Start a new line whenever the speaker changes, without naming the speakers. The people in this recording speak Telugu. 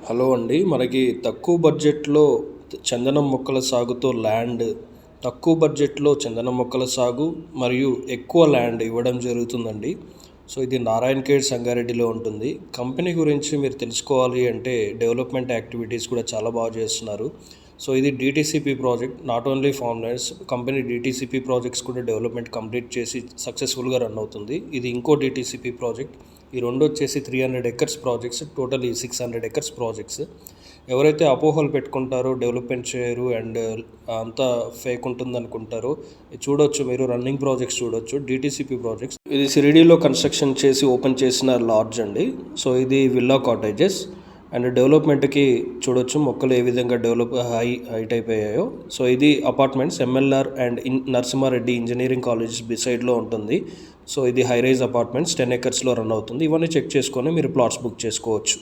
హలో అండి, మనకి తక్కువ బడ్జెట్లో చందనం మొక్కల సాగుతో ల్యాండ్, తక్కువ బడ్జెట్లో చందనం మొక్కల సాగు మరియు ఎక్కువ ల్యాండ్ ఇవ్వడం జరుగుతుందండి. సో ఇది నారాయణఖేడ్ సంగారెడ్డిలో ఉంటుంది. కంపెనీ గురించి మీరు తెలుసుకోవాలి అంటే డెవలప్మెంట్ యాక్టివిటీస్ కూడా చాలా బాగా చేస్తున్నారు. సో ఇది DTCP project. Not only farmers company DTCP projects కూడా డెవలప్మెంట్ కంప్లీట్ చేసి సక్సెస్ఫుల్గా రన్ అవుతుంది. ఇది ఇంకో డిటిసిపి ప్రాజెక్ట్. ఈ రెండు వచ్చేసి 300 acres projects, total 600 acres projects. ఎవరైతే అపోహలు పెట్టుకుంటారో డెవలప్మెంట్ చేయరు అండ్ అంతా ఫేక్ ఉంటుంది అనుకుంటారో చూడొచ్చు, మీరు రన్నింగ్ ప్రాజెక్ట్స్ చూడొచ్చు, డిటిసిపి ప్రాజెక్ట్స్. ఇది సిరిడీలో కన్స్ట్రక్షన్ చేసి ఓపెన్ చేసిన లాడ్జ్ అండి. సో ఇది విల్లా కాటేజెస్ అండ్ డెవలప్మెంట్కి చూడొచ్చు మొక్కలు ఏ విధంగా హైట్ అయిపోయాయో. సో ఇది apartments, MLR and Narasimhareddy engineering college బిసైడ్లో ఉంటుంది. సో ఇది హై రైజ్ అపార్ట్మెంట్స్ 10 ఎకర్స్లో రన్ అవుతుంది. ఇవన్నీ చెక్ చేసుకొని మీరు ప్లాట్స్ బుక్ చేసుకోవచ్చు.